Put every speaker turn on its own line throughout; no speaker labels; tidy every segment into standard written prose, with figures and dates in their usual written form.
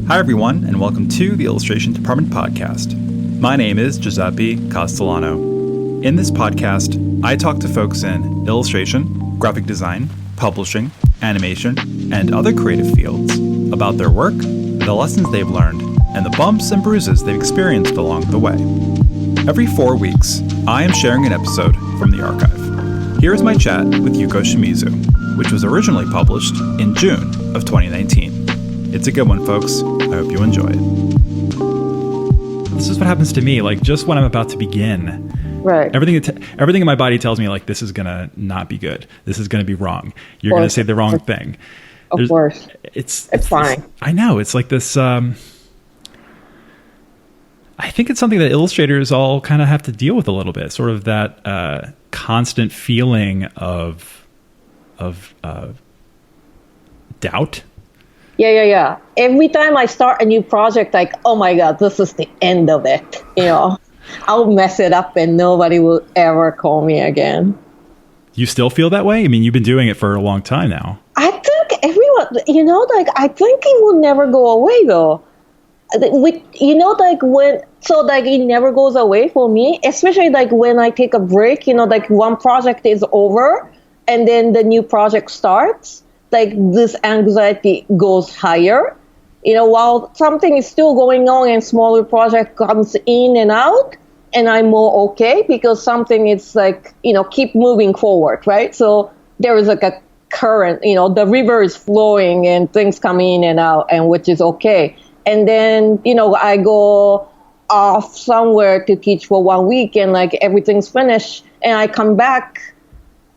Hi everyone, and welcome to the Illustration Department podcast. My name is Giuseppe Castellano. In this podcast, I talk to folks in illustration, graphic design, publishing, animation, and other creative fields about their work, the lessons they've learned, and the bumps and bruises they've experienced along the way. Every 4 weeks, I am sharing an episode from the archive. Here is my chat with Yuko Shimizu, which was originally published in June of 2019. It's a good one, folks. I hope you enjoy it.
This is what happens to me, like just when I'm about to begin.
Right.
Everything in my body tells me like this is gonna not be good. This is gonna be wrong. You're gonna say the wrong thing.
Of course.
It's
fine.
I know. It's like this. I think it's something that illustrators all kind of have to deal with a little bit. Sort of that constant feeling of doubt.
Yeah. Every time I start a new project, like, oh my God, this is the end of it. I'll mess it up and nobody will ever call me again.
You still feel that way? I mean, you've been doing it for a long time now.
I think everyone, I think it will never go away though. It never goes away for me, especially like when I take a break, one project is over and then the new project starts. Like this anxiety goes higher, while something is still going on and smaller project comes in and out, and I'm more okay because something is like, keep moving forward, right? So there is like a current, the river is flowing and things come in and out, and which is okay. And then, I go off somewhere to teach for 1 week and like everything's finished and I come back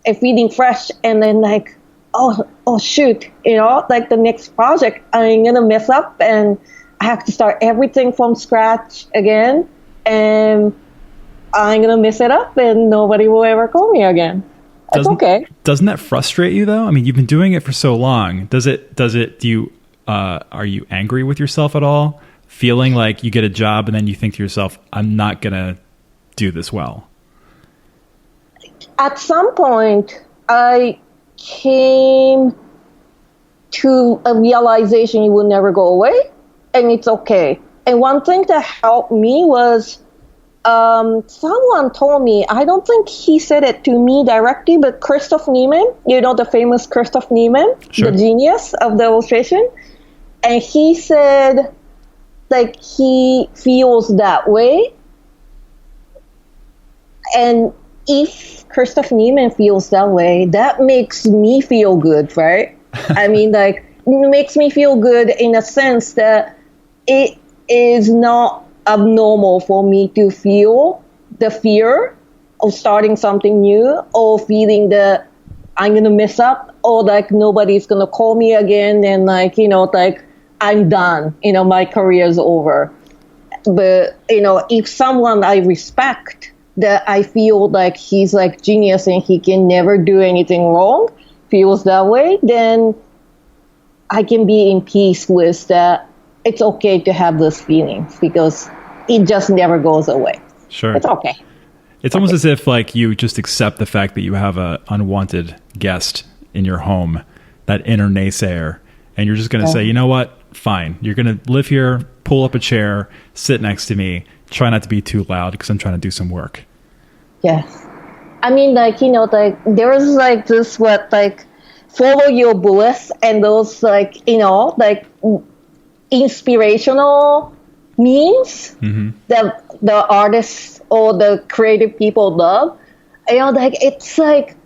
and feeling fresh and then like, oh shoot, like the next project, I'm going to mess up and I have to start everything from scratch again and I'm going to mess it up and nobody will ever call me again. That's okay.
Doesn't that frustrate you though? I mean, you've been doing it for so long. Are you angry with yourself at all? Feeling like you get a job and then you think to yourself, I'm not going to do this well.
At some point, I came to a realization it will never go away and it's okay. And one thing that helped me was someone told me, I don't think he said it to me directly, but Christoph Niemann, the famous Christoph Niemann,
sure,
the genius of the illustration. And he said like he feels that way. And if Christoph Niemann feels that way, that makes me feel good, right? I mean, like, it makes me feel good in a sense that it is not abnormal for me to feel the fear of starting something new or feeling that I'm going to mess up or like nobody's going to call me again and like, like I'm done, my career is over. But, if someone I respect, that I feel like he's like genius and he can never do anything wrong, feels that way, then I can be in peace with that. It's okay to have those feelings because it just never goes away.
Sure.
It's okay.
It's almost as if like you just accept the fact that you have a unwanted guest in your home, that inner naysayer, and you're just going to say, you know what? Fine. You're going to live here, pull up a chair, sit next to me, try not to be too loud because I'm trying to do some work.
Yes. I mean, like, like there is like this, follow your bullets and those like, like inspirational memes that the artists or the creative people love. Like it's like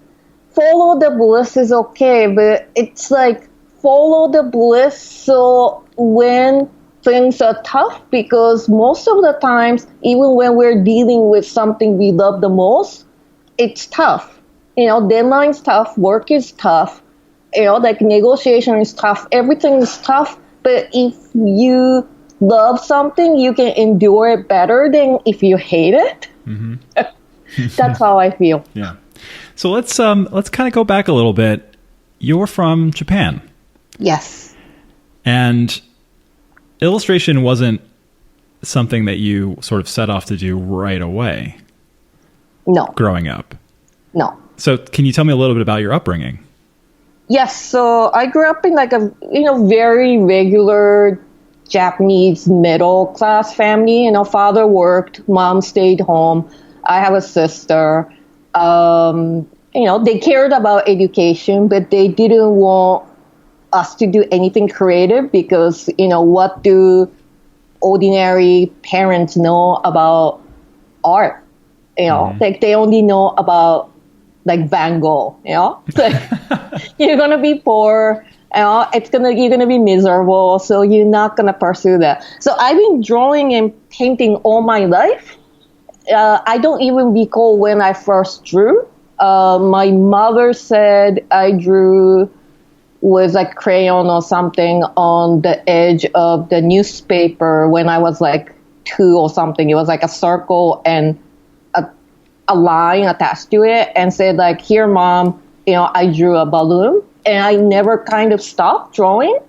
follow the bullets is okay, but it's like follow the bullets so when things are tough, because most of the times, even when we're dealing with something we love the most, it's tough. Deadline's tough, work is tough, like negotiation is tough, everything is tough. But if you love something, you can endure it better than if you hate it. Mm-hmm. That's how I feel.
Yeah. So let's kind of go back a little bit. You're from Japan.
Yes.
And illustration wasn't something that you sort of set off to do right away.
No.
Growing up.
No.
So can you tell me a little bit about your upbringing?
Yes. So I grew up in like a, very regular Japanese middle class family. Father worked, mom stayed home. I have a sister. They cared about education, but they didn't want us to do anything creative because, what do ordinary parents know about art? Like they only know about like Van Gogh, like, you're going to be poor, you're going to be miserable. So you're not going to pursue that. So I've been drawing and painting all my life. I don't even recall when I first drew. My mother said I drew with like crayon or something on the edge of the newspaper when I was like 2 or something. It was like a circle and a line attached to it, and said like, here, mom, I drew a balloon, and I never kind of stopped drawing.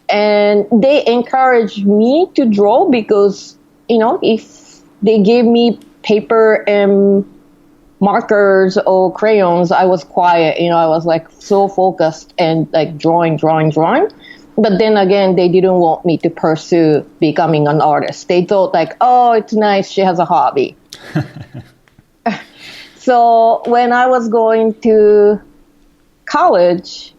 And they encouraged me to draw because, if they gave me paper and markers or crayons, I was quiet. I was like so focused and like drawing. But then again, they didn't want me to pursue becoming an artist. They thought like, oh, it's nice, she has a hobby. So when I was going to college,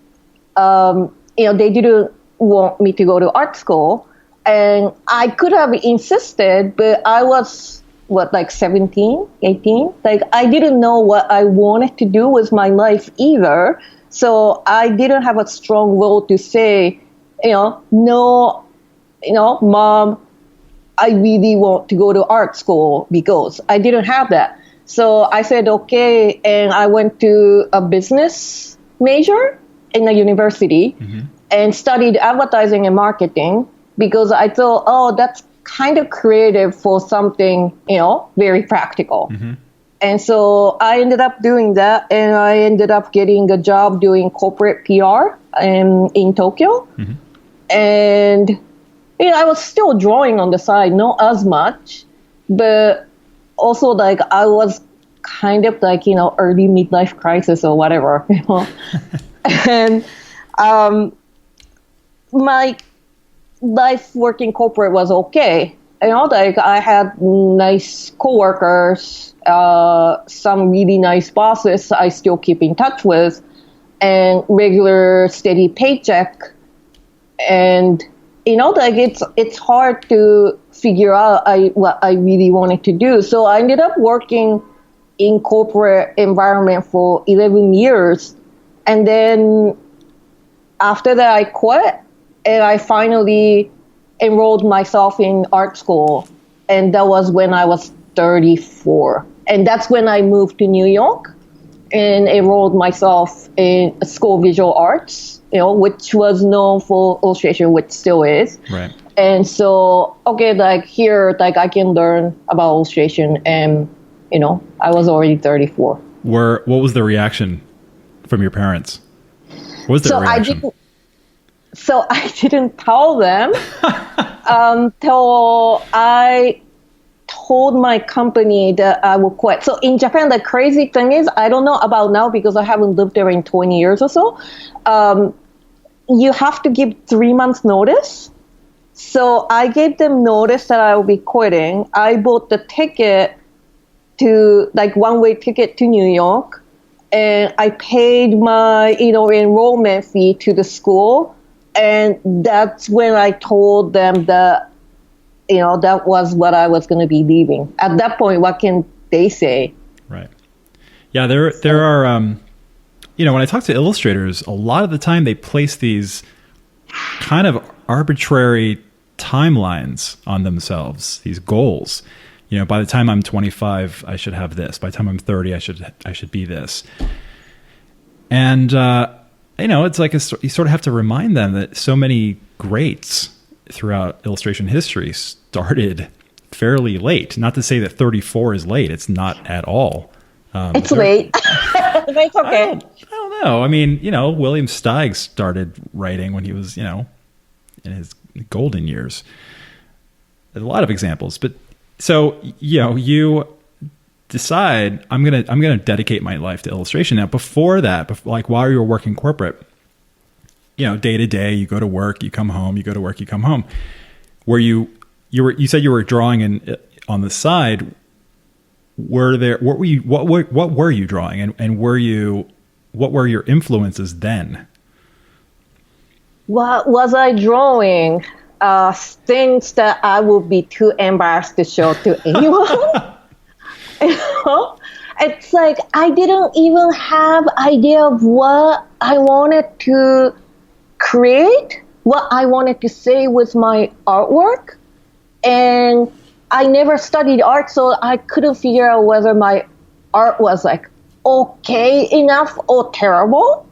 they didn't want me to go to art school. And I could have insisted, but I was, 17, 18? Like, I didn't know what I wanted to do with my life either. So I didn't have a strong will to say, no, mom, I really want to go to art school, because I didn't have that. So I said, okay, and I went to a business major in a university and studied advertising and marketing, because I thought, oh, that's kind of creative for something, very practical. And so I ended up doing that, and I ended up getting a job doing corporate PR in Tokyo. And, I was still drawing on the side, not as much, but also like I was kind of like, early midlife crisis or whatever, And my life working corporate was okay. Like I had nice coworkers, some really nice bosses I still keep in touch with, and regular steady paycheck. And, like it's hard to figure out what I really wanted to do. So I ended up working in corporate environment for 11 years. And then after that, I quit, and I finally enrolled myself in art school. And that was when I was 34. And that's when I moved to New York and enrolled myself in a school of visual arts, which was known for illustration, which still is.
Right.
And so, okay, like here, like I can learn about illustration. And, I was already 34.
What was the reaction from your parents? What was their reaction?
I didn't tell them until I told my company that I would quit. So in Japan, the crazy thing is, I don't know about now because I haven't lived there in 20 years or so. You have to give 3 months notice. So I gave them notice that I will be quitting. I bought the ticket to one-way ticket to New York, and I paid my, enrollment fee to the school. And that's when I told them that, that was what I was going to be leaving. At that point, what can they say?
Right. Yeah, there are, when I talk to illustrators, a lot of the time they place these kind of arbitrary timelines on themselves, these goals. By the time I'm 25, I should have this. By the time I'm 30, I should be this. And, it's like you sort of have to remind them that so many greats throughout illustration history started fairly late. Not to say that 34 is late. It's not at all.
It's late. It's okay.
I don't know. I mean, William Steig started writing when he was, in his golden years. There's a lot of examples, but so, you decide I'm gonna dedicate my life to illustration. Now, before that, while you were working corporate, day to day, you go to work, you come home, you go to work, you come home. where you said you were drawing on the side. What were you drawing, and what were your influences then?
What was I drawing? Things that I would be too embarrassed to show to anyone. You know? It's like I didn't even have idea of what I wanted to create, what I wanted to say with my artwork. And I never studied art, so I couldn't figure out whether my art was like okay enough or terrible.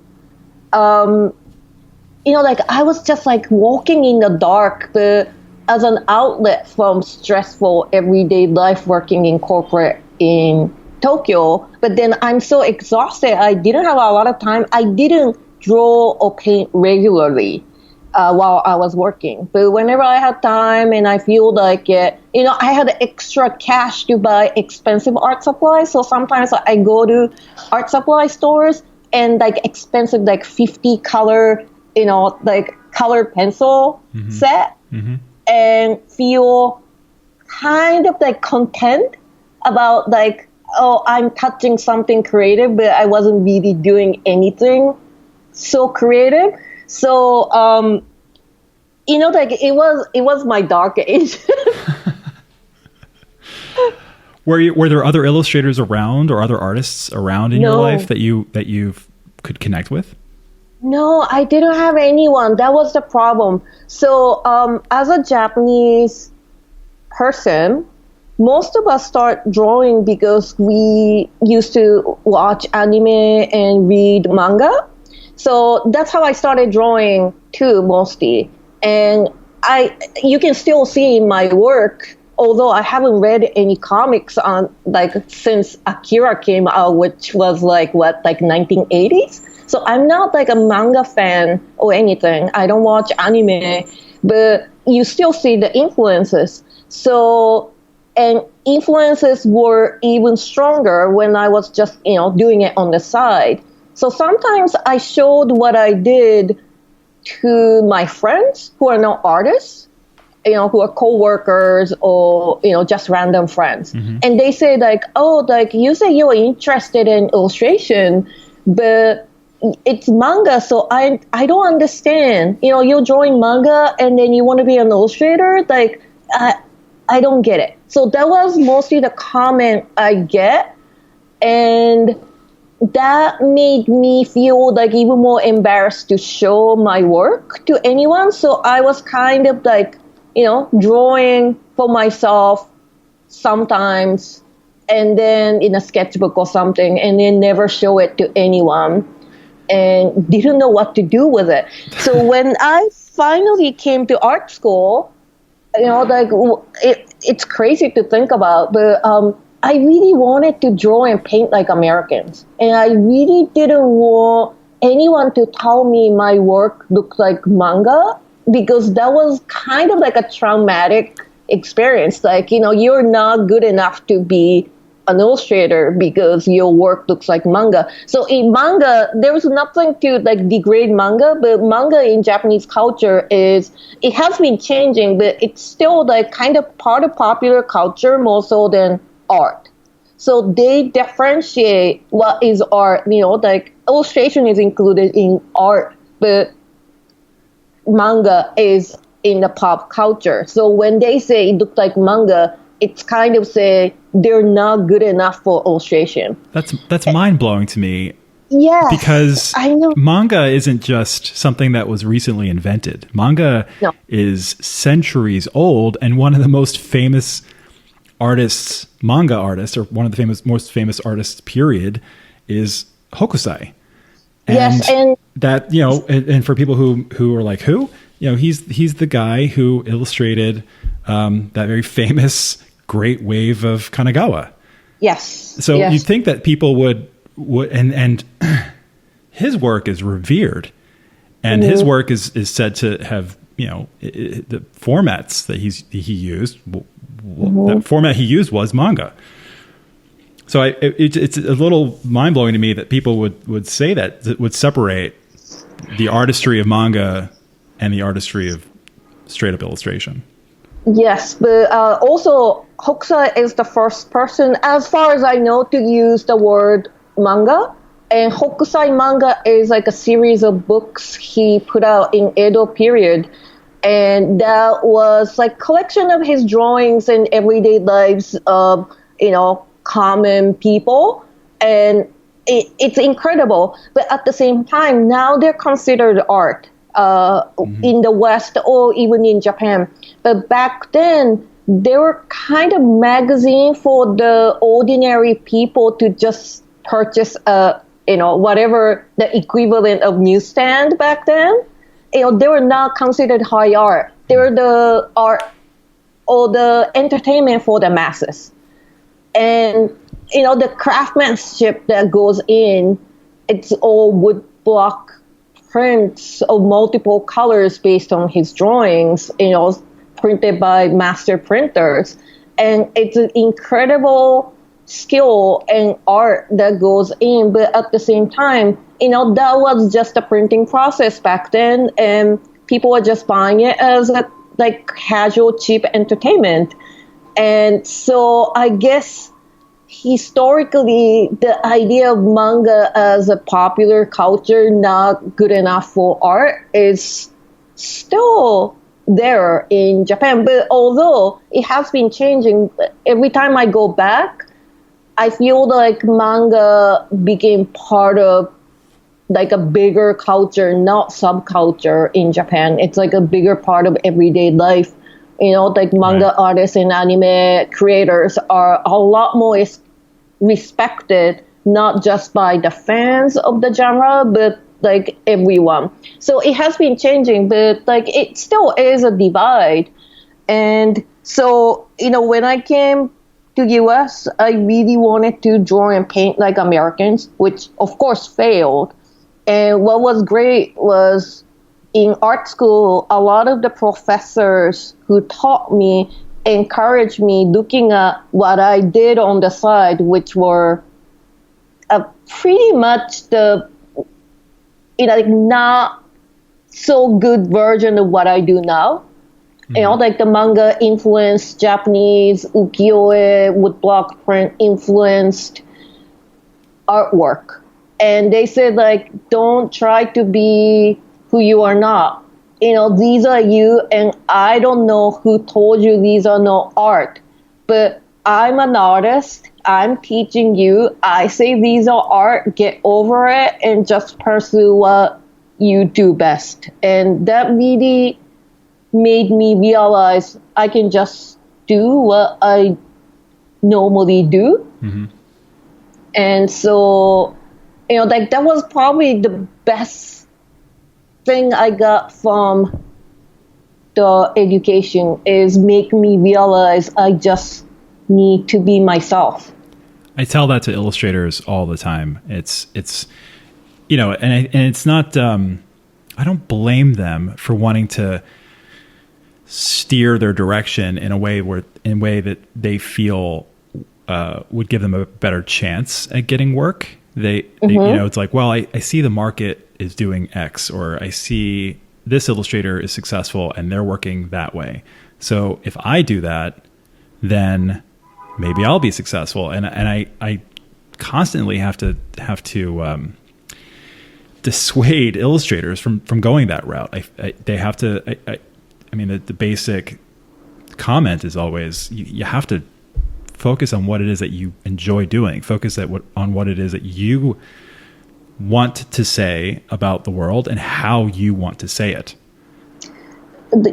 You know, like I was just like walking in the dark, but as an outlet from stressful everyday life working in corporate in Tokyo. But then I'm so exhausted, I didn't have a lot of time. I didn't draw or paint regularly while I was working. But whenever I had time and I feel like it, you know, I had extra cash to buy expensive art supplies. So sometimes I go to art supply stores and like expensive, like 50 color, you know, like color pencil set and feel kind of like content about like, oh, I'm touching something creative, but I wasn't really doing anything so creative. So, you know, like it was my dark age.
Were there other illustrators around or other artists around in your life that you could connect with?
No, I didn't have anyone. That was the problem. So, as a Japanese person, most of us start drawing because we used to watch anime and read manga. So that's how I started drawing too, mostly. And you can still see in my work, although I haven't read any comics on like since Akira came out, which was like 1980s. So I'm not like a manga fan or anything. I don't watch anime, but you still see the influences. So, and influences were even stronger when I was just, you know, doing it on the side. So sometimes I showed what I did to my friends who are not artists, you know, who are co-workers or, you know, just random friends. And they say like, oh, like you say you're interested in illustration, but it's manga, so I don't understand. You know, you're drawing manga and then you want to be an illustrator? Like, I don't get it. So that was mostly the comment I get. And that made me feel like even more embarrassed to show my work to anyone. So I was kind of like, you know, drawing for myself sometimes and then in a sketchbook or something and then never show it to anyone. And didn't know what to do with it. So when I finally came to art school, you know, like it's crazy to think about, but I really wanted to draw and paint like Americans. And I really didn't want anyone to tell me my work looked like manga because that was kind of like a traumatic experience. Like, you know, you're not good enough to be an illustrator because your work looks like manga. So in manga, there was nothing to like degrade manga, but manga in Japanese culture it has been changing, but it's still like kind of part of popular culture more so than art. So they differentiate what is art, you know, like illustration is included in art, but manga is in the pop culture. So when they say it looks like manga, it's kind of say they're not good enough for illustration.
That's mind-blowing to me.
Yeah.
Because
I know.
Manga isn't just something that was recently invented. Manga is centuries old, and one of the most famous artists, manga artists, or one of the most famous artists, period, is Hokusai. And that, you know, and for people who are like, who? You know, he's the guy who illustrated that very famous Great Wave of Kanagawa.
Yes.
So you'd think that people would and his work is revered, and his work is said to have, you know, the formats that he used. That format he used was manga. So it's a little mind blowing to me that people would say that would separate the artistry of manga and the artistry of straight up illustration.
Yes, but also Hokusai is the first person, as far as I know, to use the word manga. And Hokusai manga is like a series of books he put out in Edo period. And that was like collection of his drawings and everyday lives of, common people. And it's incredible. But at the same time, now they're considered art in the West or even in Japan. But back then, they were kind of magazine for the ordinary people to just purchase, whatever the equivalent of newsstand back then. They were not considered high art. They were the art or the entertainment for the masses. And, the craftsmanship that goes in, it's all wood block prints of multiple colors based on his drawings, printed by master printers. And it's an incredible skill and art that goes in, but at the same time, that was just a printing process back then, and people were just buying it as a casual, cheap entertainment. And so I guess historically, the idea of manga as a popular culture, not good enough for art, is still there in Japan. But although it has been changing, every time I go back, I feel like manga became part of a bigger culture, not subculture in Japan. It's like a bigger part of everyday life. Manga artists and anime creators are a lot more respected, not just by the fans of the genre, but everyone. So it has been changing, but it still is a divide. And so, when I came to US, I really wanted to draw and paint like Americans, which of course failed. And what was great was in art school, a lot of the professors who taught me encouraged me looking at what I did on the side, which were pretty much the not so good version of what I do now. The manga influenced Japanese ukiyo-e, woodblock print influenced artwork. And they said, don't try to be who you are not. These are you, and I don't know who told you these are not art. But I'm an artist. I'm teaching you. I say these are art. Get over it and just pursue what you do best. And that really made me realize I can just do what I normally do. Mm-hmm. And so, that was probably the best thing I got from the education, is make me realize I just need to be myself.
I tell that to illustrators all the time. It's and it's not, I don't blame them for wanting to steer their direction in a way that they feel would give them a better chance at getting work. They it's like, well, I see the market is doing X, or I see this illustrator is successful and they're working that way. So if I do that, then maybe I'll be successful. And I constantly have to dissuade illustrators from going that route. They have to. I mean, the basic comment is always you have to focus on what it is that you enjoy doing. Focus on what it is that you want to say about the world and how you want to say it.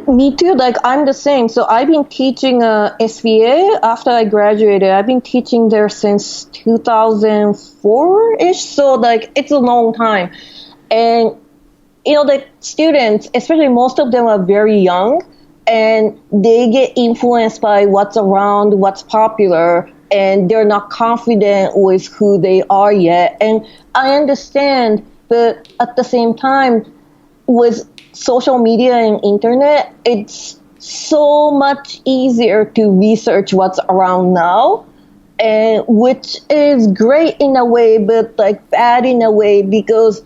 Me too. I'm the same. So I've been teaching SVA after I graduated. I've been teaching there since 2004-ish. So it's a long time. And the students, especially most of them are very young, and they get influenced by what's around, what's popular, and they're not confident with who they are yet. And I understand, but at the same time, with social media and internet, it's so much easier to research what's around now, and which is great in a way, but bad in a way, because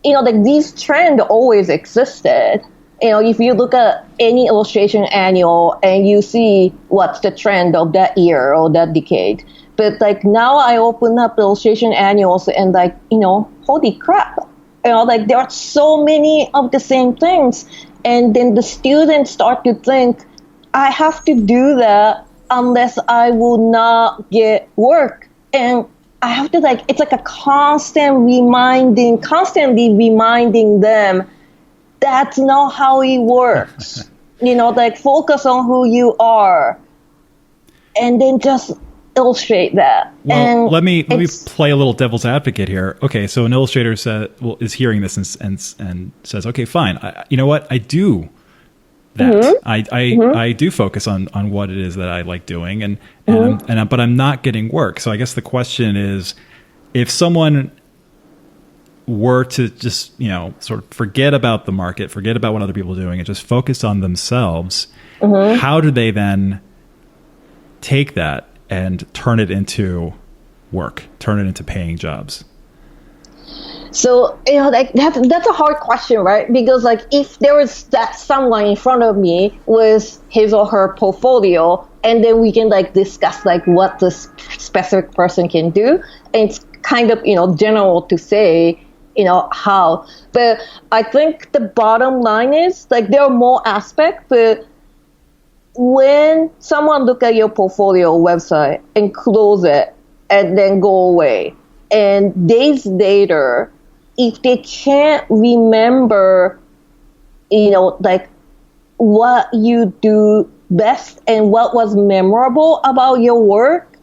these trends always existed. If you look at any illustration annual and you see what's the trend of that year or that decade. But like now I open up illustration annuals and like, holy crap. Like there are so many of the same things. And then the students start to think, I have to do that unless I will not get work. And I have to it's like a constantly reminding them that's not how it works. Focus on who you are and then just illustrate that.
Well,
and
let me play a little devil's advocate here. Okay, so an illustrator is hearing this and says, okay, fine. You know what? I do that.
Mm-hmm.
I do focus on what it is that I like doing, but I'm not getting work. So I guess the question is, if someone were to just sort of forget about the market, forget about what other people are doing, and just focus on themselves, how do they then take that and turn it into work, turn it into paying jobs?
So, that's a hard question, right? Because if there was someone in front of me with his or her portfolio, and then we can discuss what this specific person can do, and it's kind of, general to say, how. But I think the bottom line is there are more aspects, but when someone look at your portfolio website and close it and then go away, and days later, if they can't remember, what you do best and what was memorable about your work,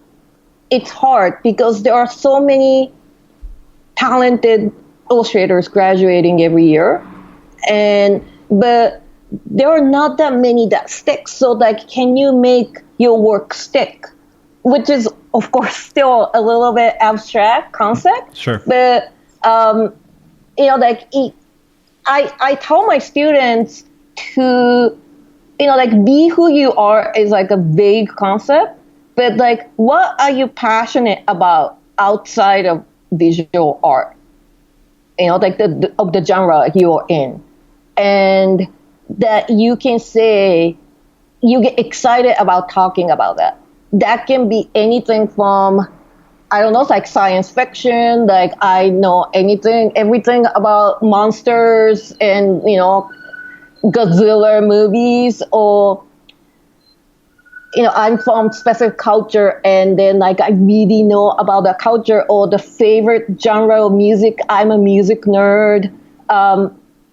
it's hard because there are so many talented illustrators graduating every year, but there are not that many that stick. So can you make your work stick? Which is, of course, still a little bit abstract concept.
Sure.
But, I tell my students to, be who you are is a vague concept. But what are you passionate about outside of visual art? Of the genre you're in. And that you can say, you get excited about talking about that. That can be anything from, I don't know, science fiction, I know everything about monsters and, Godzilla movies, or, I'm from specific culture and then I really know about the culture or the favorite genre of music. I'm a music nerd.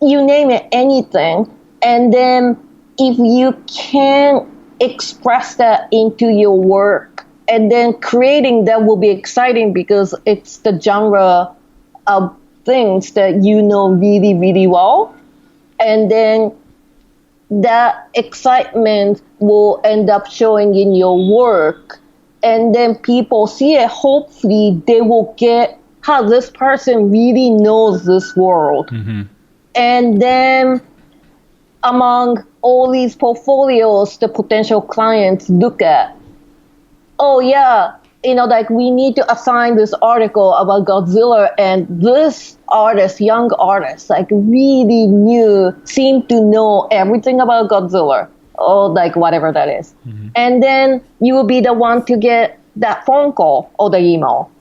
You name it, anything. And then if you can express that into your work, and then creating that will be exciting because it's the genre of things that really, really well. And then that excitement will end up showing in your work. And then people see it. Hopefully they will get how this person really knows this world. Mm-hmm. And then among all these portfolios, the potential clients look at, oh yeah, we need to assign this article about Godzilla, and this artist, young artist, really seemed to know everything about Godzilla, or whatever that is. Mm-hmm. And then you will be the one to get that phone call or the email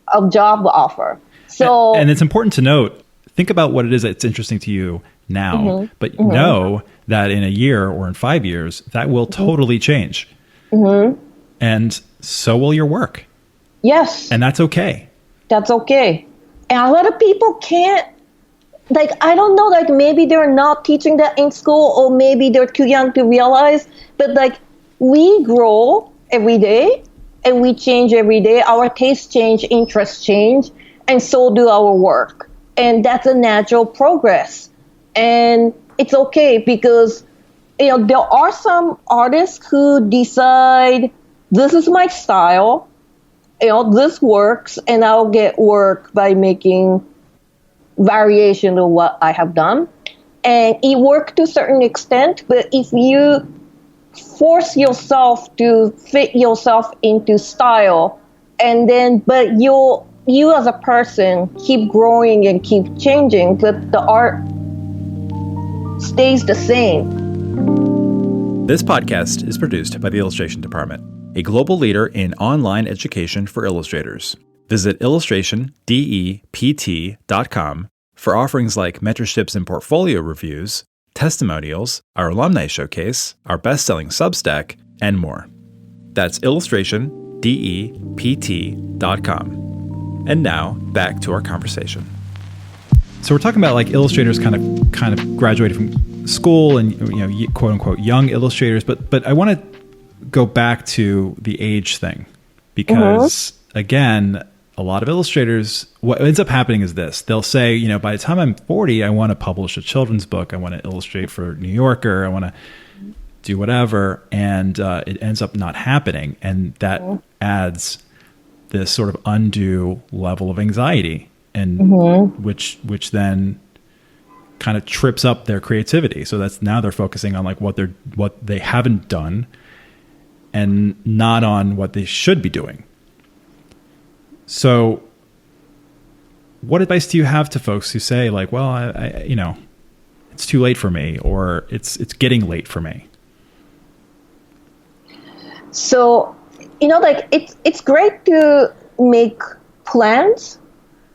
of job offer. So,
and it's important to note, think about what it is that's interesting to you now, mm-hmm. but mm-hmm. know that in a year or in 5 years, that will mm-hmm. totally change. Mm-hmm. And so will your work.
Yes.
And that's okay.
That's okay. And a lot of people can't, I don't know, maybe they're not teaching that in school, or maybe they're too young to realize, but we grow every day and we change every day. Our tastes change, interests change, and so do our work. And that's a natural progress. And it's okay because, there are some artists who decide, this is my style, this works, and I'll get work by making variation of what I have done. And it worked to a certain extent, but if you force yourself to fit yourself into style, and then, but you as a person keep growing and keep changing, but the art stays the same.
This podcast is produced by the Illustration Department, a global leader in online education for illustrators. Visit illustrationdept.com for offerings like mentorships and portfolio reviews, testimonials, our alumni showcase, our best-selling Substack, and more. That's illustrationdept.com. And now, back to our conversation.
So we're talking about like illustrators kind of graduated from school and, quote unquote young illustrators, but I want to go back to the age thing because again, a lot of illustrators, what ends up happening is this. They'll say, by the time I'm 40, I want to publish a children's book. I want to illustrate for New Yorker. I want to do whatever. And it ends up not happening. And that adds this sort of undue level of anxiety and which then kind of trips up their creativity. So that's now they're focusing on like what they haven't done and not on what they should be doing. So what advice do you have to folks who say like, well, I it's too late for me, or it's getting late for me?
So, like it's great to make plans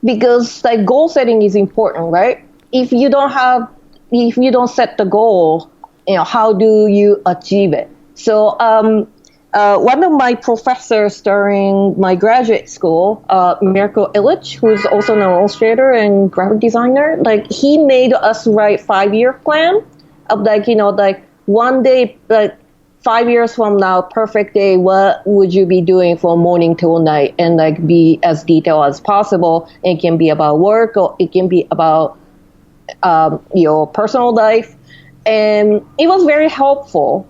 because like goal setting is important, right? If you don't set the goal, how do you achieve it? So, one of my professors during my graduate school, Mirko Ilić, who's also an illustrator and graphic designer, like he made us write 5-year plan of like one day, like 5 years from now, perfect day, what would you be doing from morning till night, and like be as detailed as possible. It can be about work or it can be about your personal life, and it was very helpful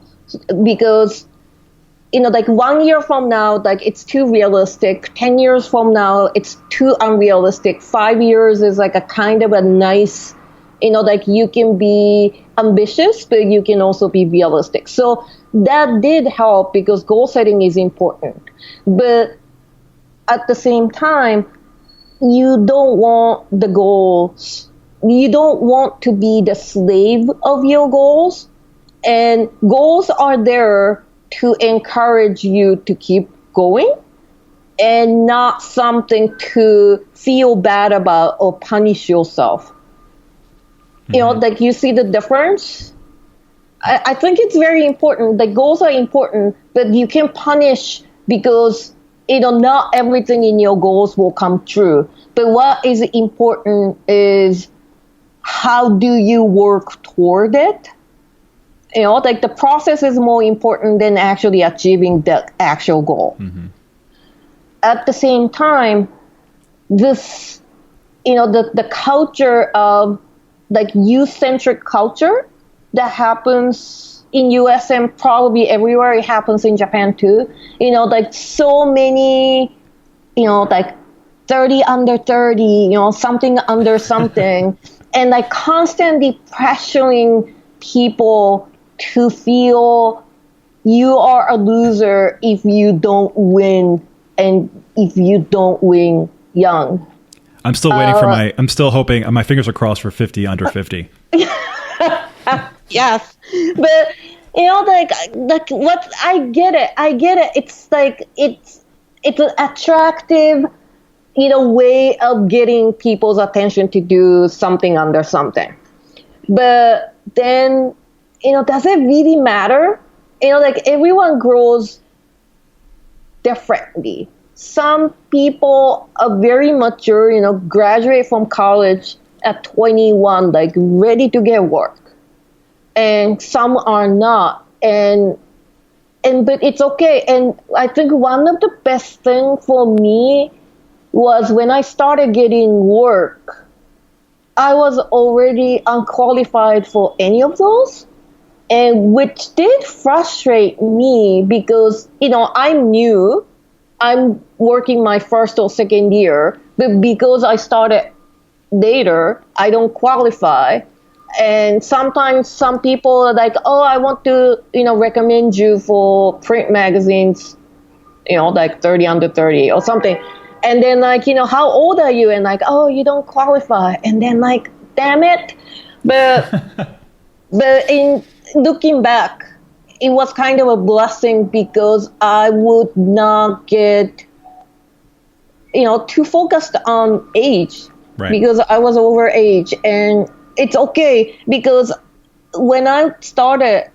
because. Like 1 year from now, like it's too realistic. 10 years from now, it's too unrealistic. 5 years is like a kind of a nice, like you can be ambitious, but you can also be realistic. So that did help because goal setting is important. But at the same time, you don't want the goals. You don't want to be the slave of your goals. And goals are there to encourage you to keep going and not something to feel bad about or punish yourself. Like you see the difference? I think it's very important. The goals are important, but you can punish because, not everything in your goals will come true. But what is important is how do you work toward it? Like the process is more important than actually achieving the actual goal. At the same time, this, the culture of like youth-centric culture that happens in US and probably everywhere, it happens in Japan too. Like so many, like 30 under 30, something under something, and like constantly pressuring people to feel you are a loser if you don't win, and if you don't win young.
I'm still waiting I'm still hoping, my fingers are crossed for 50 under 50.
Yes. But, like what, I get it. It's like, it's an attractive, way of getting people's attention to do something under something. But then, does it really matter? Like everyone grows differently. Some people are very mature, graduate from college at 21, like ready to get work. And some are not. But it's okay. And I think one of the best things for me was when I started getting work, I was already unqualified for any of those. And which did frustrate me because, I'm new. I'm working my first or second year. But because I started later, I don't qualify. And sometimes some people are like, oh, I want to, recommend you for print magazines, like 30 under 30 or something. And then like, how old are you? And like, oh, you don't qualify. And then like, damn it. But But in looking back, it was kind of a blessing because I would not get, too focused on age.
Right.
Because I was over age, and it's okay because when I started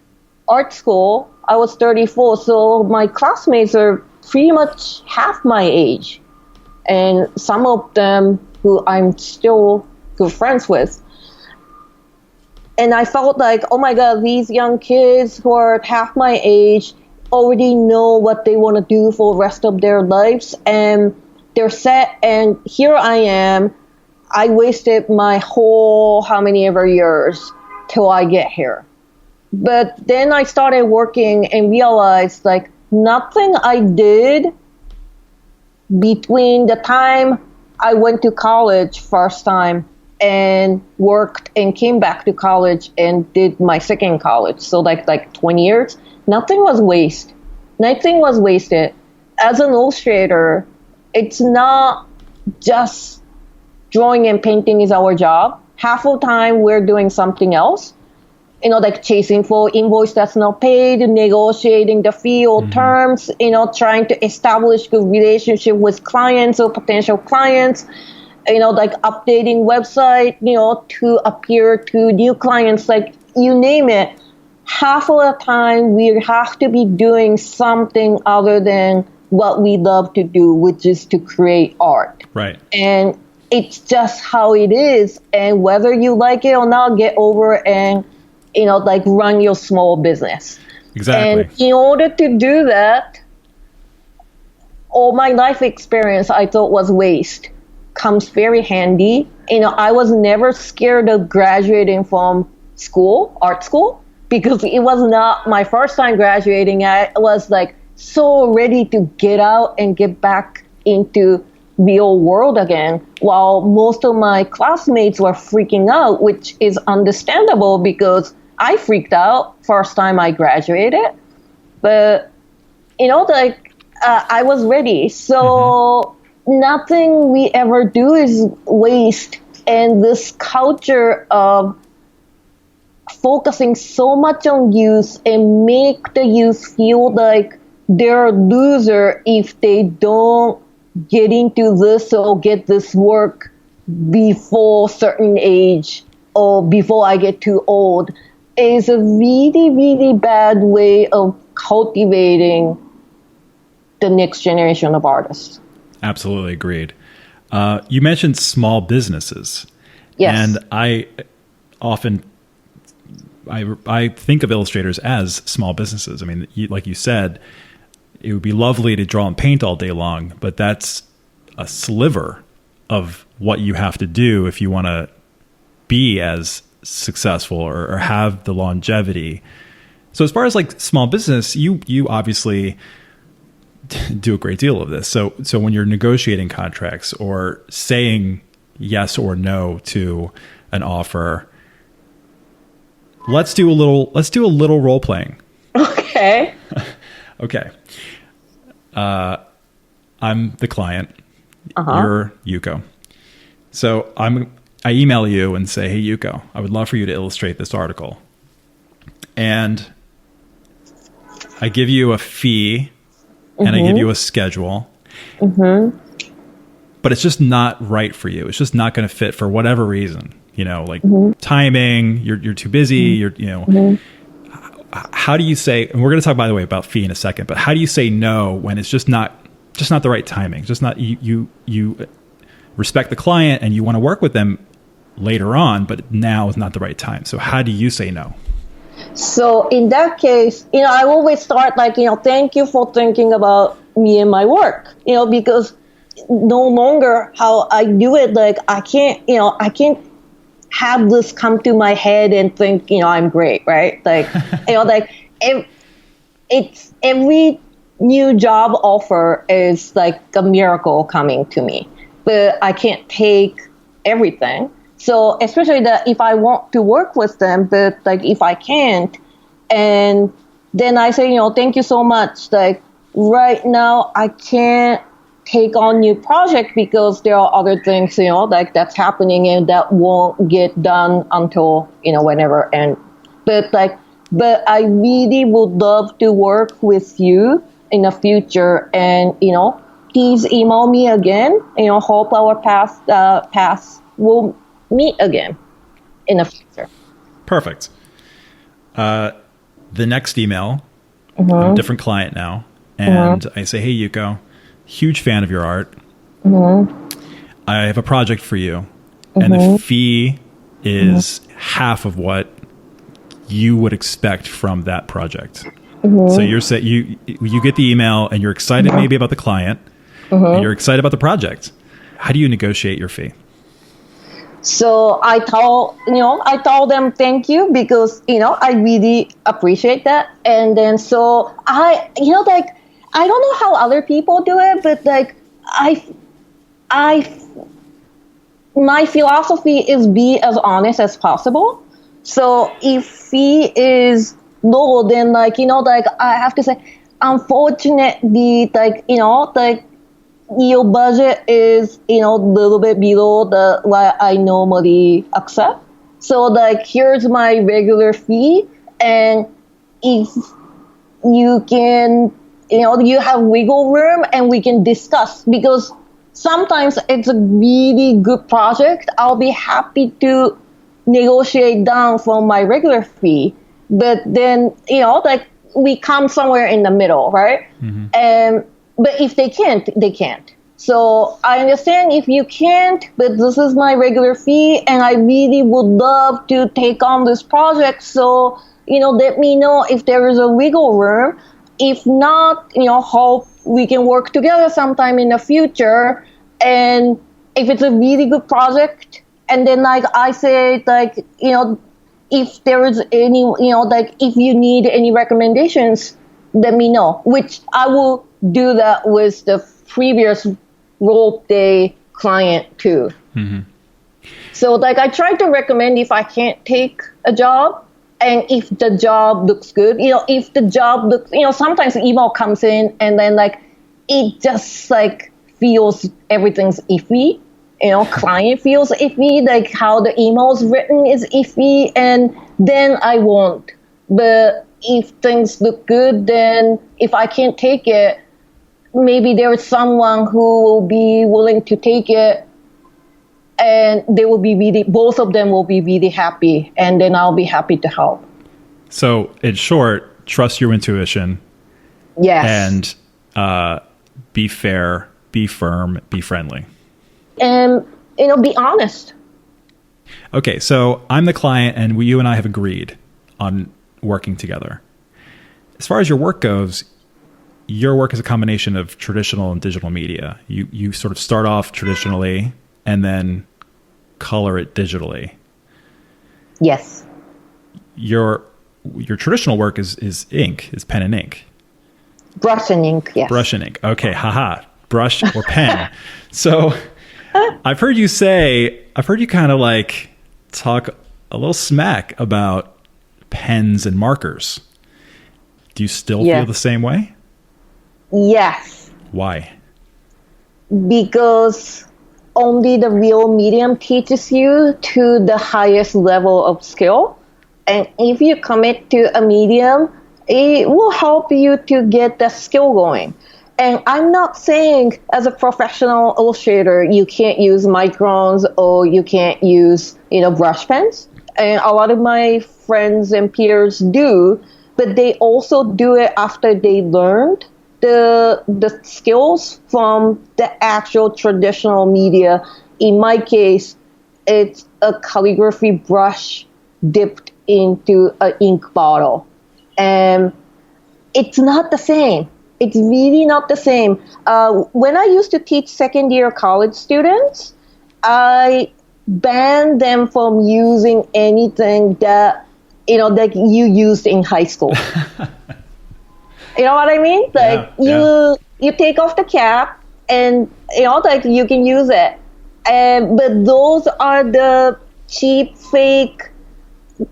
art school, I was 34, so my classmates are pretty much half my age, and some of them who I'm still good friends with. And I felt like, oh my God, these young kids who are half my age already know what they want to do for the rest of their lives, and they're set, and here I am. I wasted my whole how many ever years till I get here. But then I started working and realized like nothing I did between the time I went to college first time and worked and came back to college and did my second college. So like 20 years, nothing was wasted. Nothing was wasted. As an illustrator, it's not just drawing and painting is our job. Half of the time we're doing something else, like chasing for invoice that's not paid, negotiating the fee or terms, trying to establish good relationship with clients or potential clients, like updating website, to appear to new clients, like you name it. Half of the time we have to be doing something other than what we love to do, which is to create art.
Right.
And it's just how it is. And whether you like it or not, get over and, like run your small business.
Exactly.
And in order to do that, all my life experience I thought was waste comes very handy. I was never scared of graduating from school, art school, because it was not my first time graduating. I was like so ready to get out and get back into real world again, while most of my classmates were freaking out, which is understandable because I freaked out first time I graduated. But, I was ready. So nothing we ever do is waste. And this culture of focusing so much on youth and make the youth feel like they're a loser if they don't get into this or get this work before certain age or before I get too old is a really, really bad way of cultivating the next generation of artists.
Absolutely agreed. You mentioned small businesses.
Yes.
And I think of illustrators as small businesses. I mean, like you said, it would be lovely to draw and paint all day long, but that's a sliver of what you have to do if you want to be as successful or have the longevity. So as far as like small business, you obviously do a great deal of this. So when you're negotiating contracts or saying yes or no to an offer, let's do a little role playing.
Okay.
Okay. I'm the client. You're Yuko. So I email you and say, hey, Yuko, I would love for you to illustrate this article. And I give you a fee and I give you a schedule. But it's just not right for you. It's just not going to fit for whatever reason. Timing, you're too busy, how do you say, and we're going to talk, by the way, about fee in a second, but how do you say no when it's just not the right timing? Just not, you respect the client and you want to work with them later on, but now is not the right time. So how do you say no?
So in that case, I always start like, thank you for thinking about me and my work, because no longer how I do it, like I can't have this come to my head and think, I'm great, right? Like, it's every new job offer is like a miracle coming to me, but I can't take everything. So especially that if I want to work with them, but like if I can't, and then I say, thank you so much. Like right now I can't take on new project because there are other things, like that's happening and that won't get done until, whenever. And but I really would love to work with you in the future, and please email me again. Hope our paths will meet again in the future.
Perfect. The next email, I'm a different client now, and I say, hey, Yuko, huge fan of your art. I have a project for you, and the fee is half of what you would expect from that project. So you get the email, and you're excited maybe about the client, and you're excited about the project. How do you negotiate your fee?
So I told them thank you, because I really appreciate that. And then so I don't know how other people do it, but my philosophy is be as honest as possible. So if fee is low, then I have to say, unfortunately, your budget is a little bit below what I normally accept. So here's my regular fee, and if you can you have wiggle room, and we can discuss, because sometimes it's a really good project. I'll be happy to negotiate down from my regular fee, but then we come somewhere in the middle, right? But if they can't, they can't. So I understand if you can't, but this is my regular fee, and I really would love to take on this project. So, let me know if there is a wiggle room. If not, hope we can work together sometime in the future. And if it's a really good project, and then I say, if there is any, if you need any recommendations, let me know, which I will do that with the previous role play client too. So I try to recommend if I can't take a job, and if the job looks good, if the job looks, sometimes email comes in, and then it just feels everything's iffy. Client feels iffy, how the email's written is iffy, and then I won't. But if things look good, then if I can't take it, maybe there is someone who will be willing to take it, and they will be both of them will be really happy, and then I'll be happy to help. So
in short, trust your intuition.
Yes.
And be fair, be firm, be friendly.
And, be honest.
Okay, so I'm the client, and you and I have agreed on working together. As far as your work goes, your work is a combination of traditional and digital media. You sort of start off traditionally and then color it digitally.
Yes.
Your traditional work is ink, is pen and ink.
Brush and ink, yes.
Brush and ink. Okay, haha. Brush or pen. So I've heard you kind of talk a little smack about pens and markers. Do you still feel the same way?
Yes.
Why?
Because only the real medium teaches you to the highest level of skill. And if you commit to a medium, it will help you to get the skill going. And I'm not saying as a professional illustrator, you can't use microns or you can't use, brush pens. And a lot of my friends and peers do, but they also do it after they learned the skills from the actual traditional media. In my case, it's a calligraphy brush dipped into an ink bottle. And it's not the same. It's really not the same. When I used to teach second-year college students, I banned them from using anything that, that you used in high school. You know what I mean? You take off the cap, and, you can use it. But those are the cheap, fake,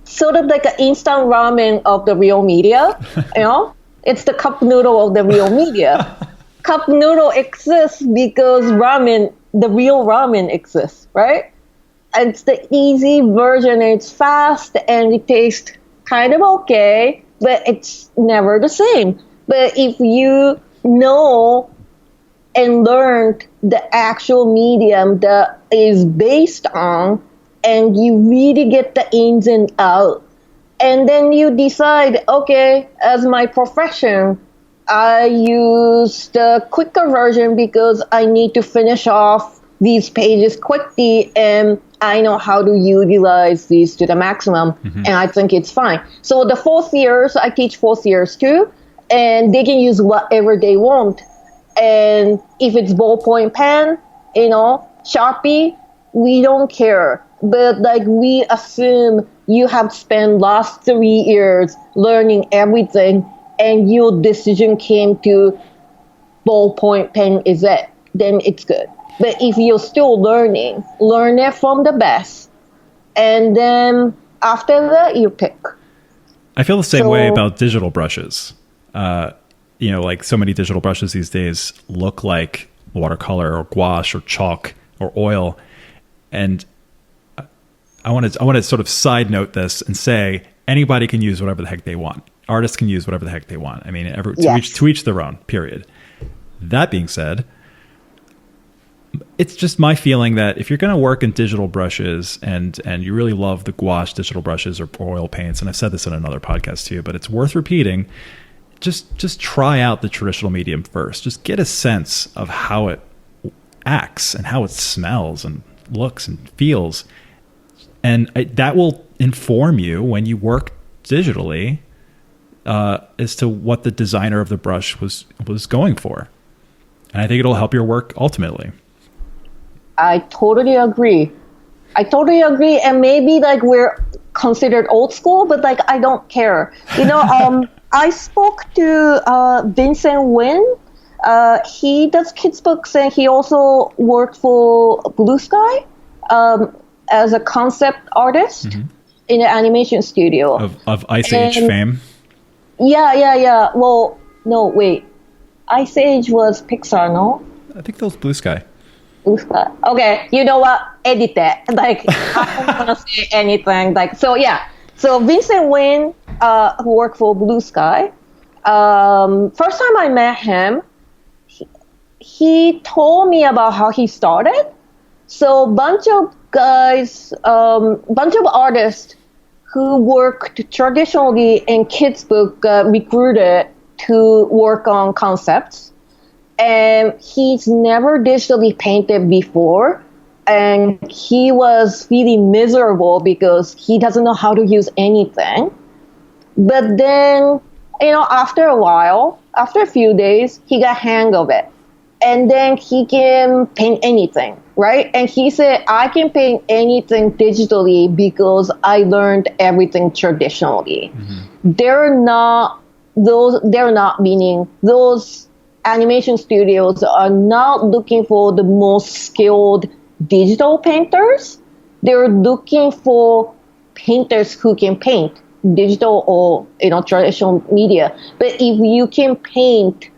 sort of like an instant ramen of the real media, It's the cup noodle of the real media. Cup noodle exists because the real ramen exists, right? And it's the easy version. It's fast and it tastes kind of okay, but it's never the same. But if you know and learned the actual medium that is based on, and you really get the ins and out, and then you decide, okay, as my profession, I use the quicker version because I need to finish off these pages quickly, and I know how to utilize these to the maximum, and I think it's fine. So the fourth years, I teach fourth years too, and they can use whatever they want. And if it's ballpoint pen, Sharpie, we don't care. But like we assume you have spent last 3 years learning everything, and your decision came to ballpoint pen is it, then it's good. But if you're still learning, learn it from the best. And then after that, you pick.
I feel the same way about digital brushes. Like so many digital brushes these days look like watercolor or gouache or chalk or oil. And I want to sort of side note this and say anybody can use whatever the heck they want. Artists can use whatever the heck they want. I mean, to each their own, period. That being said, it's just my feeling that if you're going to work in digital brushes and you really love the gouache digital brushes or oil paints, and I've said this in another podcast too, but it's worth repeating, just try out the traditional medium first. Just get a sense of how it acts and how it smells and looks and feels. And that will inform you when you work digitally as to what the designer of the brush was going for. And I think it'll help your work ultimately.
I totally agree. And maybe like we're considered old school, but like I don't care. I spoke to Vincent Wynn. He does kids books, and he also worked for Blue Sky as a concept artist in an animation studio.
Of Ice Age fame?
Yeah. Well, no, wait. Ice Age was Pixar, no?
I think that was Blue Sky.
Okay, you know what? Edit that. Like, I don't want to say anything. Like, so yeah. So Vincent Wynn, who worked for Blue Sky, first time I met him, he told me about how he started. So bunch of artists who worked traditionally in kids' book recruited to work on concepts. And he's never digitally painted before. And he was really miserable because he doesn't know how to use anything. But then, after a while, after a few days, he got hang of it. And then he can paint anything, right? And he said, I can paint anything digitally because I learned everything traditionally. They're not meaning those animation studios are not looking for the most skilled digital painters. They're looking for painters who can paint digital or traditional media. But if you can paint,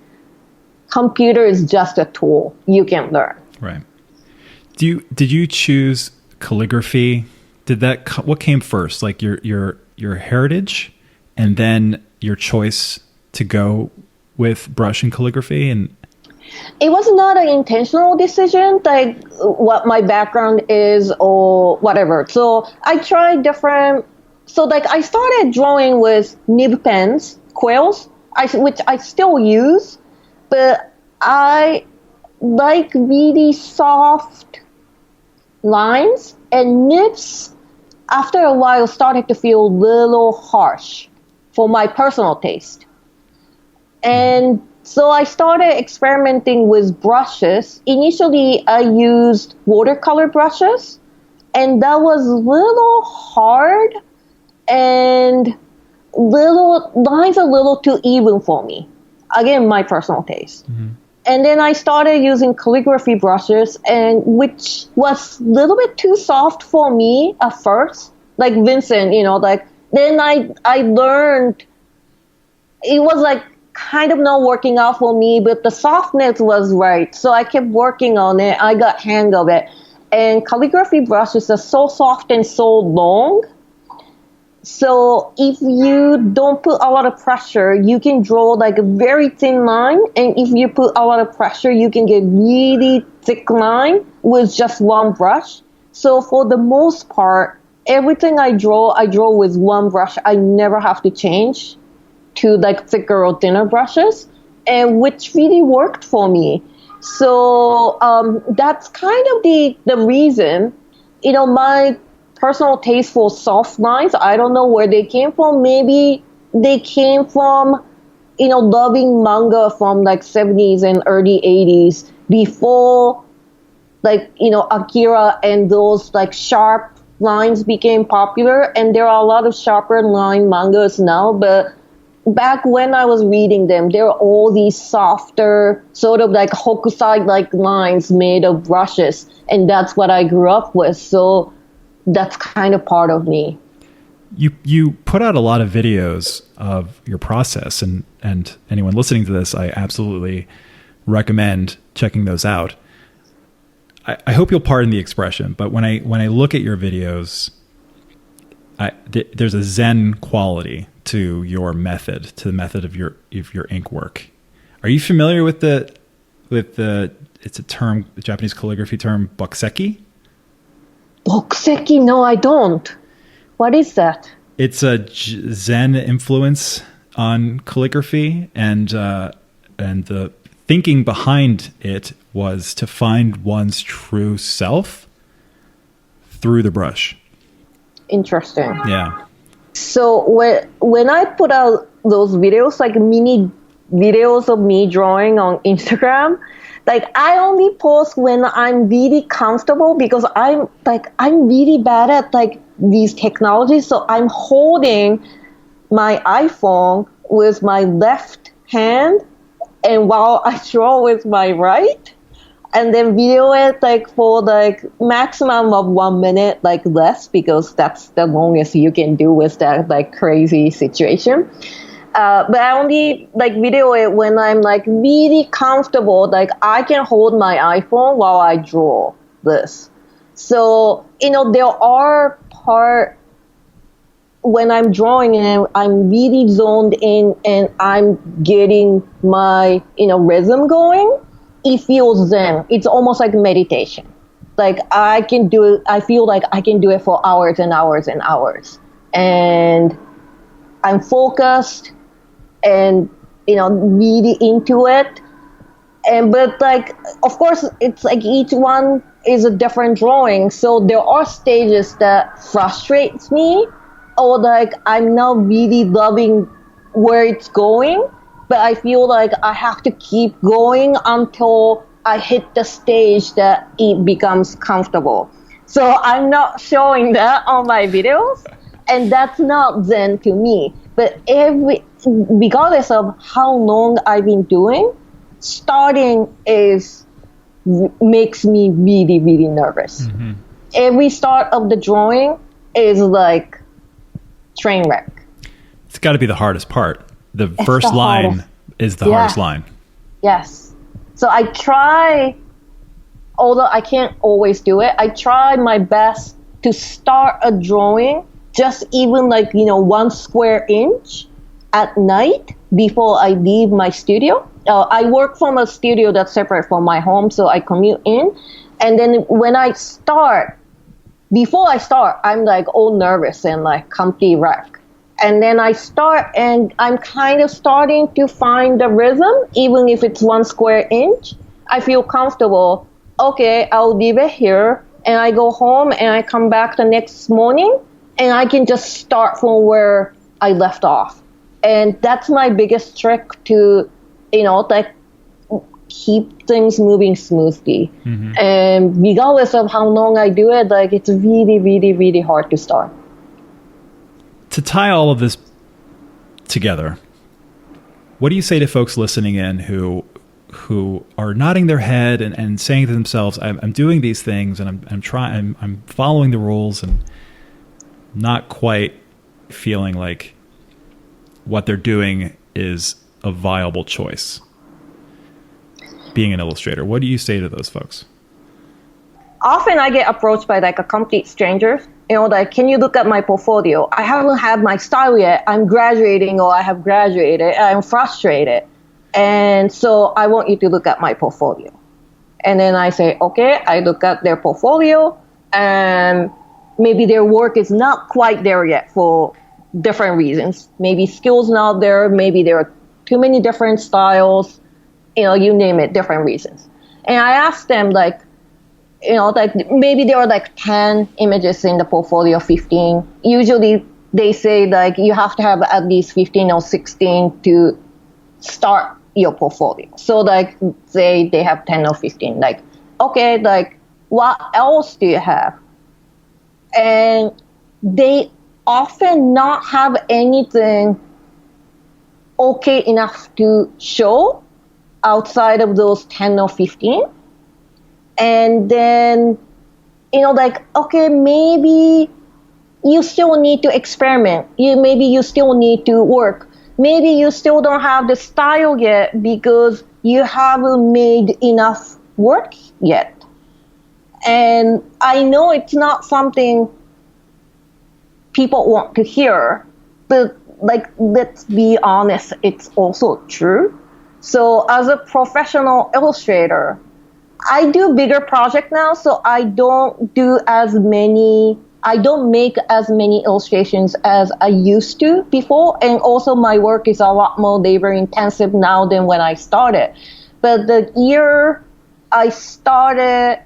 computer is just a tool. You can learn.
Right. Did you choose calligraphy? What came first? Like your heritage, and then your choice to go with brush and calligraphy? And
it was not an intentional decision, like what my background is or whatever. So I tried different. So like I started drawing with nib pens, quills, which I still use, but I like really soft lines, and nibs after a while started to feel a little harsh for my personal taste. And so I started experimenting with brushes. Initially, I used watercolor brushes, and that was a little hard and lines a little too even for me. Again, my personal taste. And then I started using calligraphy brushes, and which was a little bit too soft for me at first. Like Vincent, then I learned it was like kind of not working out for me, but the softness was right. So I kept working on it. I got hang of it. And calligraphy brushes are so soft and so long So if you don't put a lot of pressure, you can draw like a very thin line. And if you put a lot of pressure, you can get really thick line with just one brush. So for the most part, everything I draw with one brush. I never have to change to like thicker or thinner brushes, and which really worked for me. So that's kind of the reason, my personal taste for soft lines. I don't know where they came from. Maybe they came from, loving manga from like 70s and early 80s before like, Akira and those like sharp lines became popular. And there are a lot of sharper line mangas now, but back when I was reading them, there were all these softer, sort of like Hokusai-like lines made of brushes. And that's what I grew up with. So that's kind of part of me.
You put out a lot of videos of your process, and anyone listening to this, I absolutely recommend checking those out. I hope you'll pardon the expression, but when I look at your videos, there's a Zen quality to your method, to the method of your ink work. Are you familiar with the it's a term, the Japanese calligraphy term, bokuseki?
Bokuseki? No, I don't. What is that?
It's a Zen influence on calligraphy, and the thinking behind it was to find one's true self through the brush. Interesting. Yeah.
So when I put out those videos, like mini videos of me drawing on Instagram, like I only post when I'm really comfortable, because I'm really bad at like these technologies. So I'm holding my iPhone with my left hand, and while I draw with my right, and then video it like for like maximum of 1 minute, like less, because that's the longest you can do with that like crazy situation. But I only like video it when I'm like really comfortable, like I can hold my iPhone while I draw this. So, there are part when I'm drawing and I'm really zoned in and I'm getting my, rhythm going, it feels zen. It's almost like meditation. Like I can do it, I feel like I can do it for hours and hours and hours. And I'm focused and, really into it. But like, of course, it's like each one is a different drawing. So there are stages that frustrates me, or like I'm not really loving where it's going, but I feel like I have to keep going until I hit the stage that it becomes comfortable. So I'm not showing that on my videos, and that's not Zen to me. But regardless of how long I've been doing, starting makes me really, really nervous. Mm-hmm. Every start of the drawing is like train wreck.
It's got to be the hardest part. The first line is the hardest line.
Yes. So I try, although I can't always do it, I try my best to start a drawing just even like, 1 square inch at night before I leave my studio. I work from a studio that's separate from my home, so I commute in. And then before I start, I'm like all nervous and like complete wreck. And then I start and I'm kind of starting to find the rhythm, even if it's 1 square inch. I feel comfortable. Okay, I'll leave it here. And I go home and I come back the next morning and I can just start from where I left off. And that's my biggest trick to, like keep things moving smoothly. Mm-hmm. And regardless of how long I do it, like it's really, really, really hard to start.
To tie all of this together, what do you say to folks listening in who are nodding their head and saying to themselves, I'm doing these things and I'm following the rules and not quite feeling like what they're doing is a viable choice, being an illustrator? What do you say to those folks?
Often I get approached by like a complete stranger, like, can you look at my portfolio? I haven't had my style yet. I'm graduating or I have graduated. I'm frustrated. And so I want you to look at my portfolio. And then I say, okay, I look at their portfolio and maybe their work is not quite there yet for different reasons. Maybe skills not there. Maybe there are too many different styles. You name it, different reasons. And I asked them, like, like maybe there are like 10 images in the portfolio, 15. Usually they say like you have to have at least 15 or 16 to start your portfolio. So like say they have 10 or 15, like, okay, like what else do you have? And they often not have anything okay enough to show outside of those 10 or 15. And then, like, okay, maybe you still need to experiment. Maybe you still need to work. Maybe you still don't have the style yet because you haven't made enough work yet. And I know it's not something people want to hear, but like, let's be honest, it's also true. So as a professional illustrator, I do bigger projects now, so I don't make as many illustrations as I used to before. And also my work is a lot more labor intensive now than when I started. But the year I started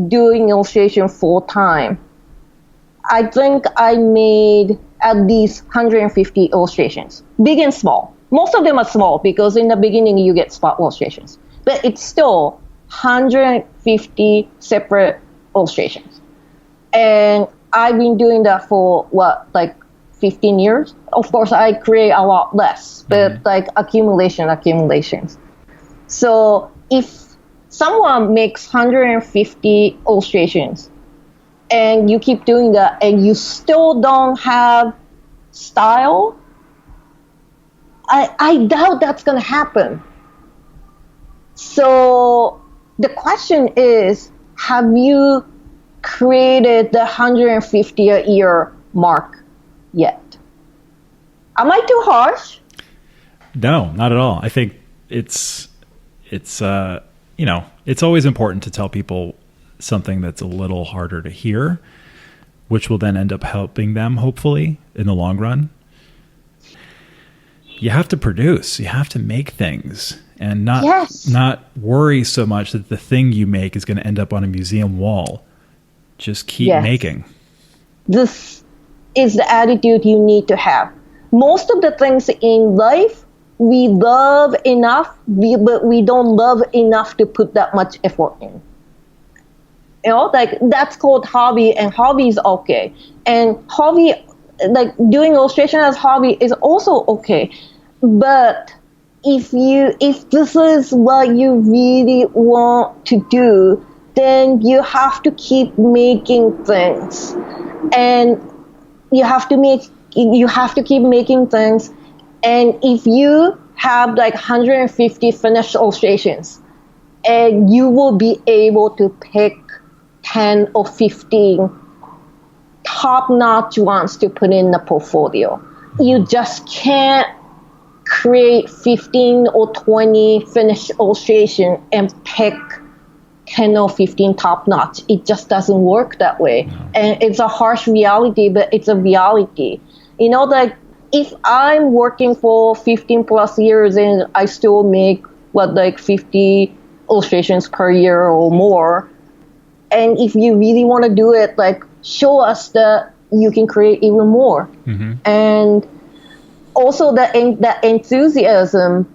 doing illustration full time, I think I made at least 150 illustrations, big and small. Most of them are small because in the beginning you get spot illustrations, but it's still 150 separate illustrations. And I've been doing that for like 15 years. Of course, I create a lot less, but like accumulations. So if someone makes 150 illustrations and you keep doing that and you still don't have style, I doubt that's going to happen. So the question is, have you created the 150 a year mark yet? Am I too harsh?
No, not at all. I think it's always important to tell people something that's a little harder to hear, which will then end up helping them, hopefully, in the long run. You have to produce. You have to make things and not worry so much that the thing you make is going to end up on a museum wall. Just keep making.
This is the attitude you need to have. Most of the things in life we love enough, but we don't love enough to put that much effort in. Like that's called hobby, and hobby is okay. And hobby, like doing illustration as hobby is also okay. But if this is what you really want to do, then you have to keep making things, and you have to keep making things. And if you have like 150 finished illustrations, and you will be able to pick 10 or 15 top-notch ones to put in the portfolio. You just can't create 15 or 20 finished illustration and pick 10 or 15 top-notch. It just doesn't work that way. No. And it's a harsh reality, but it's a reality. Like if I'm working for 15 plus years and I still make 50 illustrations per year or more, and if you really want to do it, like show us that you can create even more. Mm-hmm. And also that enthusiasm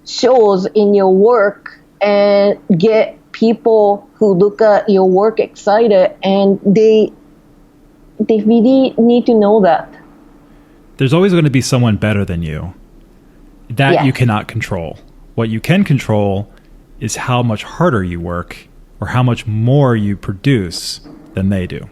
shows in your work, and get people who look at your work excited, and they really need to know that.
There's always going to be someone better than you. That you cannot control. What you can control is how much harder you work or how much more you produce than they do.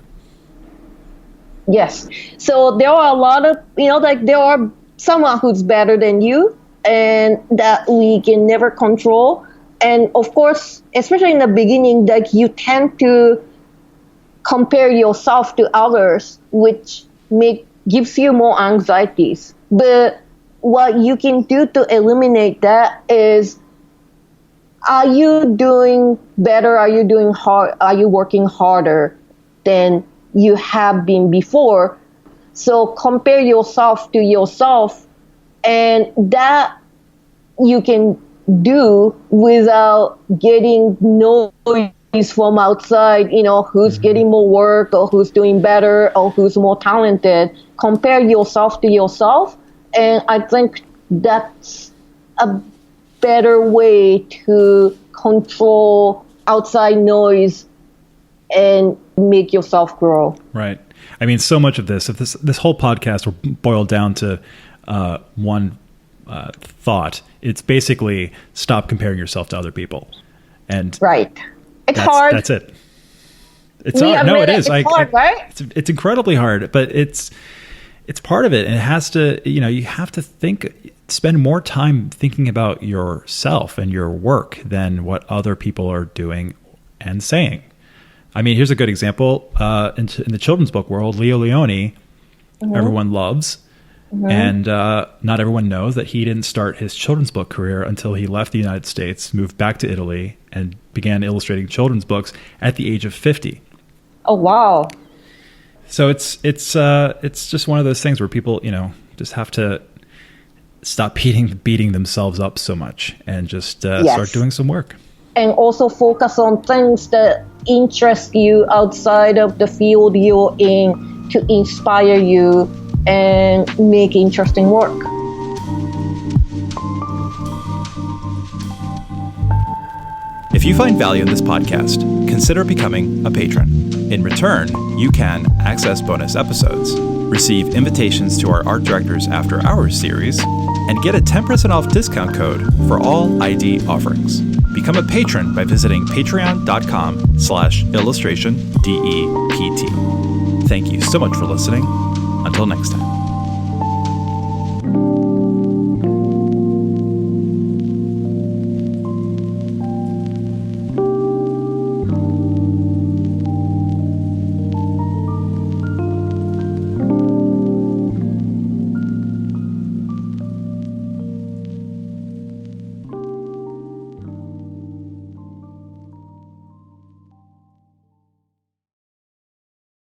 Yes. So there are a lot of, there are someone who's better than you, and that we can never control. And of course, especially in the beginning, you tend to compare yourself to others, which gives you more anxieties. But what you can do to eliminate that is, are you doing better? Are you doing hard? Are you working harder than you have been before? So compare yourself to yourself, and that you can do without getting noise from outside, who's getting more work or who's doing better or who's more talented. Compare yourself to yourself. And I think that's a better way to control outside noise and make yourself grow.
Right. I mean, so much of this, if this whole podcast were boiled down to one thought, it's basically stop comparing yourself to other people. And
right. It's hard.
That's it. It's hard. No, it is.
It's hard, right?
It's incredibly hard, but it's part of it. And it has to, you have to spend more time thinking about yourself and your work than what other people are doing and saying. I mean, here's a good example. In the children's book world, Leo Lionni, everyone loves. And not everyone knows that he didn't start his children's book career until he left the United States, moved back to Italy, and began illustrating children's books at the age of 50.
Oh, wow.
So it's just one of those things where people, just have to stop beating themselves up so much and just start doing some work.
And also focus on things that interest you outside of the field you're in to inspire you and make interesting work.
If you find value in this podcast, consider becoming a patron. In return, you can access bonus episodes, receive invitations to our Art Directors After Hours series, and get a 10% off discount code for all ID offerings. Become a patron by visiting patreon.com/illustrationdept. Thank you so much for listening. Until next time.